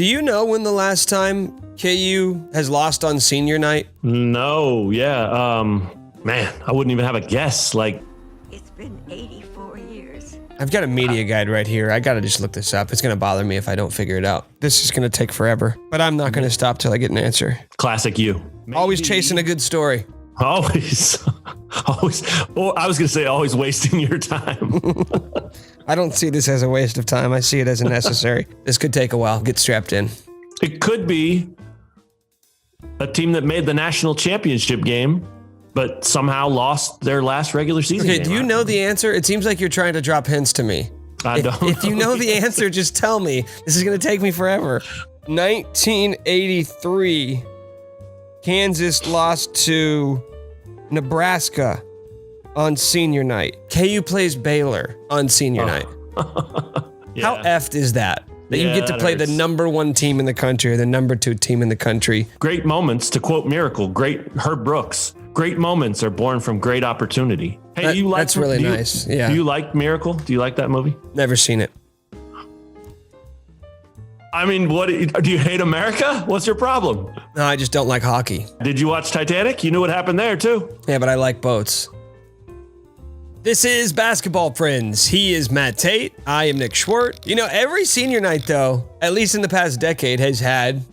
Do you know when the last time KU has lost on senior night? No, yeah. Man, I wouldn't even have a guess. It's been 84 years. I've got a media guide right here. I got to just look this up. It's going to bother me if I don't figure it out. This is going to take forever, but I'm not going to stop till I get an answer. Classic you. Always chasing a good story. Always. Or I was going to say always wasting your time. I don't see this as a waste of time. I see it as a necessary. This could take a while. Get strapped in. It could be a team that made the national championship game, but somehow lost their last regular season game. Okay, do you know the answer? It seems like you're trying to drop hints to me. I don't. If you know the answer, just tell me. This is going to take me forever. 1983, Kansas lost to Nebraska on senior night. KU plays Baylor on senior night. Yeah. How effed is that? That you get to play the number 1 team in the country or the number 2 team in the country. Great moments, to quote Miracle, great Herb Brooks. Great moments are born from great opportunity. Hey, that's really nice. Yeah. Do you like Miracle? Do you like that movie? Never seen it. I mean, what do you hate America? What's your problem? No, I just don't like hockey. Did you watch Titanic? You knew what happened there too. Yeah, but I like boats. This is Basketball Friends. He is Matt Tait. I am Nick Schwerdt. You know, every senior night, though, at least in the past decade, has had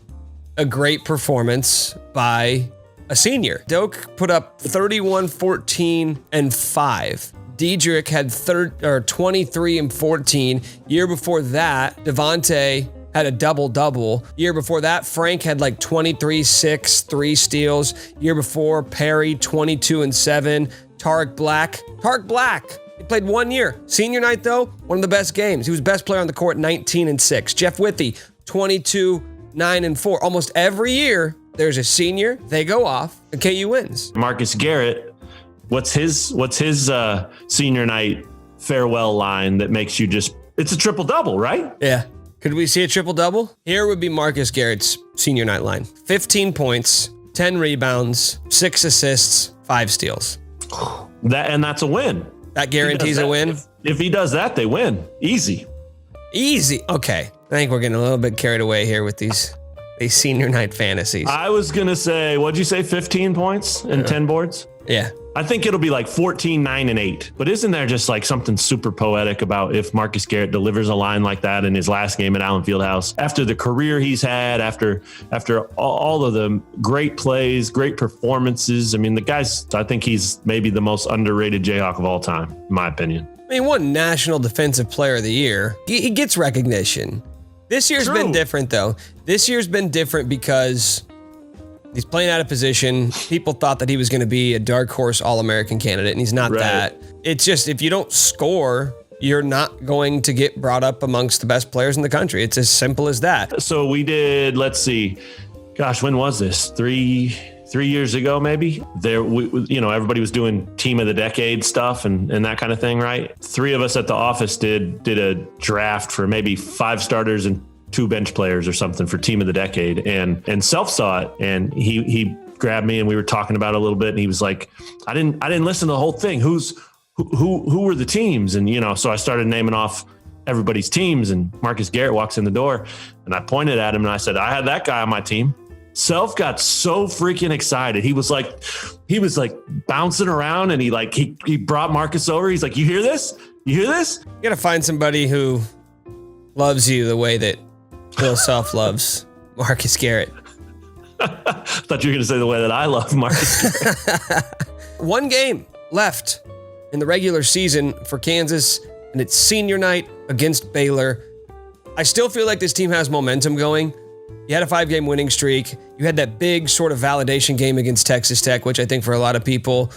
a great performance by a senior. Doak put up 31, 14, and 5. Diedrich had 23 and 14. Year before that, Devontae had a double-double. Year before that, Frank had like 23, 6, 3 steals. Year before, Perry, 22 and 7. Tarek Black. He played 1 year. Senior night, though, one of the best games. He was best player on the court, 19 and 6. Jeff Withey, 22, 9 and 4. Almost every year, there's a senior, they go off, and KU wins. Marcus Garrett, what's his senior night farewell line that makes you just, it's a triple-double, right? Yeah. Could we see a triple-double? Here would be Marcus Garrett's senior night line. 15 points, 10 rebounds, 6 assists, 5 steals. That's a win. That guarantees a win? If he does that, they win. Easy. Okay. I think we're getting a little bit carried away here with these senior night fantasies. I was going to say, what'd you say, 15 points and 10 boards? Yeah. I think it'll be like 14, 9, and 8. But isn't there just like something super poetic about if Marcus Garrett delivers a line like that in his last game at Allen Fieldhouse, after the career he's had, after all of the great plays, great performances? I mean, the guy's, I think he's maybe the most underrated Jayhawk of all time, in my opinion. I mean, won National Defensive Player of the Year. He gets recognition. This year's been different, though. This year's been different because he's playing out of position. People thought that he was going to be a dark horse All-American candidate, and he's not that. It's just, if you don't score, you're not going to get brought up amongst the best players in the country. It's as simple as that. So we did, let's see, gosh, when was this? Three years ago, maybe. Everybody was doing team of the decade stuff and that kind of thing, right? 3 of us at the office did a draft for maybe 5 starters and 2 bench players or something for team of the decade. And Self saw it, and he grabbed me and we were talking about it a little bit, and he was like, I didn't listen to the whole thing. Who were the teams? And so I started naming off everybody's teams, and Marcus Garrett walks in the door, and I pointed at him and I said, I had that guy on my team. Self got so freaking excited. He was like bouncing around, and he brought Marcus over. He's like, you hear this? You got to find somebody who loves you the way that Bill Self loves Marcus Garrett. I thought you were going to say the way that I love Marcus Garrett. 1 game left in the regular season for Kansas, and it's senior night against Baylor. I still feel like this team has momentum going. You had a 5-game winning streak. You had that big sort of validation game against Texas Tech, which I think for a lot of people,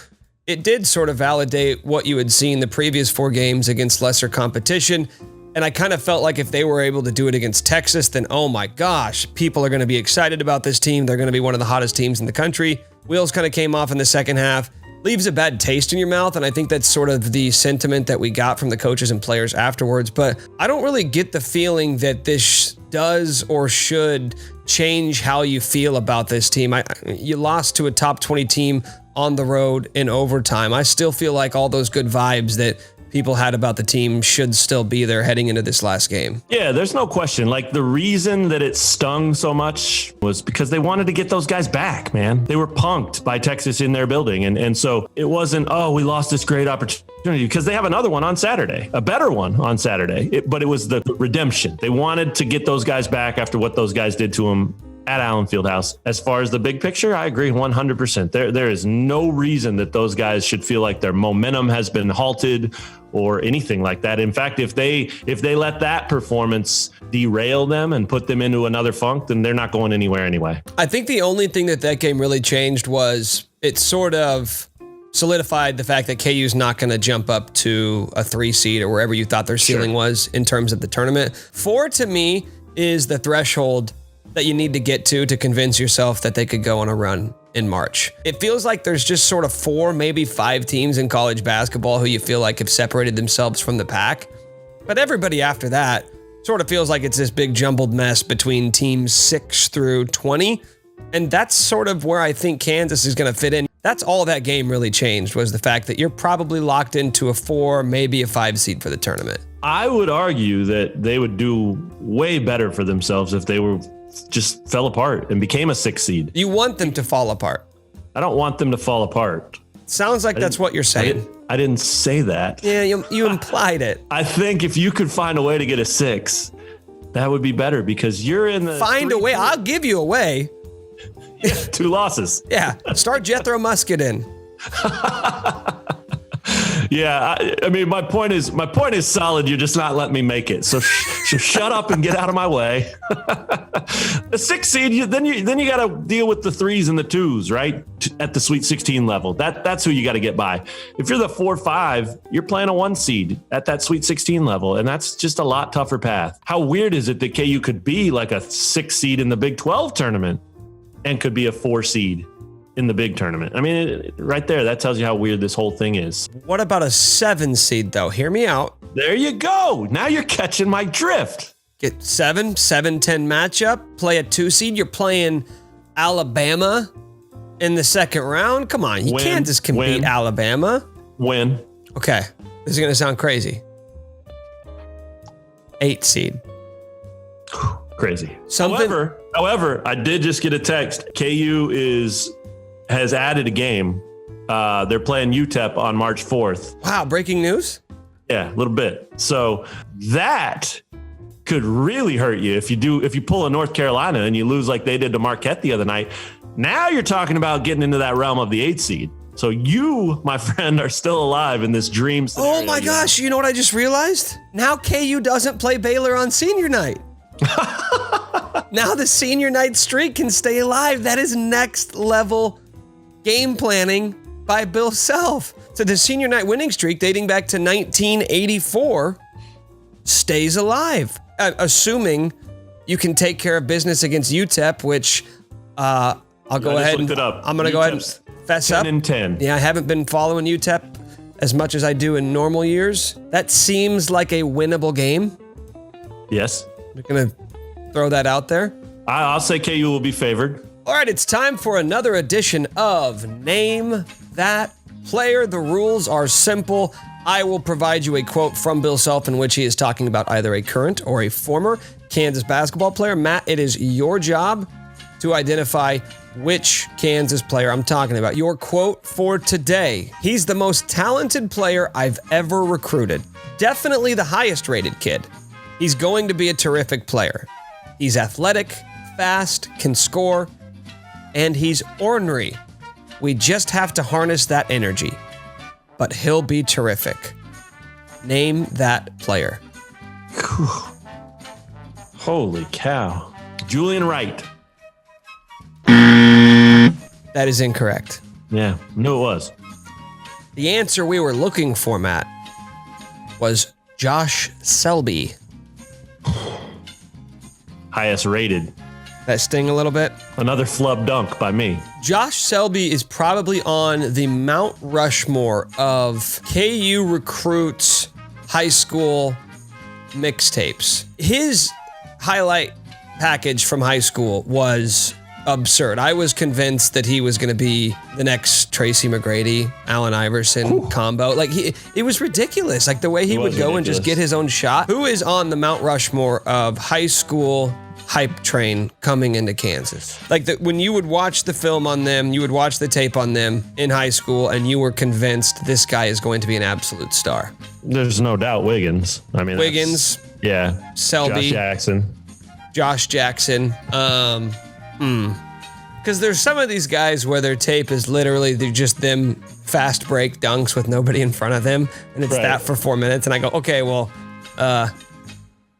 it did sort of validate what you had seen the previous 4 games against lesser competition. And I kind of felt like if they were able to do it against Texas, then oh my gosh, people are going to be excited about this team. They're going to be one of the hottest teams in the country. Wheels kind of came off in the second half. Leaves a bad taste in your mouth, and I think that's sort of the sentiment that we got from the coaches and players afterwards. But I don't really get the feeling that this does or should change how you feel about this team. You lost to a top 20 team on the road in overtime. I still feel like all those good vibes that people had about the team should still be there heading into this last game. Yeah, there's no question. Like, the reason that it stung so much was because they wanted to get those guys back, man. They were punked by Texas in their building. And so it wasn't, oh, we lost this great opportunity, because they have another one on Saturday, a better one on Saturday. But it was the redemption. They wanted to get those guys back after what those guys did to them at Allen Fieldhouse. As far as the big picture, I agree 100%. There is no reason that those guys should feel like their momentum has been halted or anything like that. In fact, if they let that performance derail them and put them into another funk, then they're not going anywhere anyway. I think the only thing that game really changed was it sort of solidified the fact that KU's not going to jump up to a 3 seed or wherever you thought their ceiling was in terms of the tournament. 4 to me is the threshold that you need to get to convince yourself that they could go on a run in March. It feels like there's just sort of 4, maybe 5 teams in college basketball who you feel like have separated themselves from the pack. But everybody after that sort of feels like it's this big jumbled mess between teams 6 through 20. And that's sort of where I think Kansas is going to fit in. That's all that game really changed, was the fact that you're probably locked into a 4, maybe a 5 seed for the tournament. I would argue that they would do way better for themselves if they were just fell apart and became a 6 seed. You want them to fall apart. I don't want them to fall apart. Sounds like that's what you're saying. I didn't say that. Yeah, you implied it. I think if you could find a way to get a 6, that would be better, because you're in the find a way. I'll give you a way. 2 losses. Yeah, start Jethro Musket in. Yeah, I mean, my point is solid. You're just not letting me make it. So shut up and get out of my way. The 6 seed, then you got to deal with the 3s and the 2s, right? At the Sweet 16 level. That's who you got to get by. If you're the 4-5, you're playing a 1 seed at that Sweet 16 level, and that's just a lot tougher path. How weird is it that KU could be like a 6 seed in the Big 12 tournament and could be a 4 seed in the big tournament? I mean, right there, that tells you how weird this whole thing is. What about a 7 seed, though? Hear me out. There you go. Now you're catching my drift. Get 7-10 matchup, play a 2 seed. You're playing Alabama in the second round. Come on, Kansas can beat Alabama. Win. Okay, this is going to sound crazy. 8 seed. Crazy. However, I did just get a text. KU has added a game. They're playing UTEP on March 4th. Wow, breaking news? Yeah, a little bit. So that could really hurt you if you pull a North Carolina and you lose like they did to Marquette the other night. Now you're talking about getting into that realm of the 8 seed. So you, my friend, are still alive in this dream scenario. Oh my gosh, you know what I just realized? Now KU doesn't play Baylor on senior night. Now the senior night streak can stay alive. That is next level game planning by Bill Self. So the senior night winning streak dating back to 1984 stays alive, assuming you can take care of business against UTEP, which I'll go ahead and I'm going to go ahead and fess up. 10-10. Yeah, I haven't been following UTEP as much as I do in normal years. That seems like a winnable game. Yes. I'm going to throw that out there. I'll say KU will be favored. All right, it's time for another edition of Name That Player. The rules are simple. I will provide you a quote from Bill Self in which he is talking about either a current or a former Kansas basketball player. Matt, it is your job to identify which Kansas player I'm talking about. Your quote for today: he's the most talented player I've ever recruited. Definitely the highest rated kid. He's going to be a terrific player. He's athletic, fast, can score, and he's ornery. We just have to harness that energy. But he'll be terrific. Name that player. Holy cow. Julian Wright. That is incorrect. Yeah, knew it was. The answer we were looking for, Matt, was Josh Selby. Highest rated. That sting a little bit? Another flub dunk by me. Josh Selby is probably on the Mount Rushmore of KU recruits high school mixtapes. His highlight package from high school was absurd. I was convinced that he was going to be the next Tracy McGrady, Allen Iverson combo. Like it was ridiculous. Like the way he would go and just get his own shot. Who is on the Mount Rushmore of high school hype train coming into Kansas? Like when you would watch the film on them, you would watch the tape on them in high school, and you were convinced this guy is going to be an absolute star. There's no doubt Wiggins. I mean, Wiggins. Yeah. Selby. Josh Jackson. Because there's some of these guys where their tape is literally they're just them fast break dunks with nobody in front of them, and it's that for 4 minutes. And I go, okay, well,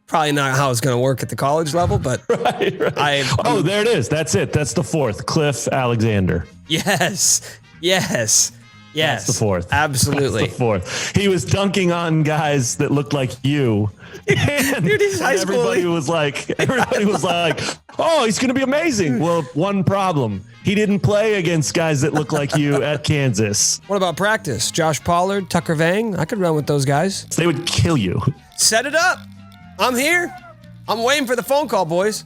probably not how it's going to work at the college level, but right. There it is. That's it. That's the fourth. Cliff Alexander. Yes. That's the fourth. Absolutely. That's the fourth. He was dunking on guys that looked like you. Dude, he's high school. Everybody was like, oh, he's going to be amazing. Well, one problem. He didn't play against guys that look like you at Kansas. What about practice? Josh Pollard, Tucker Vang? I could run with those guys. They would kill you. Set it up. I'm here. I'm waiting for the phone call, boys.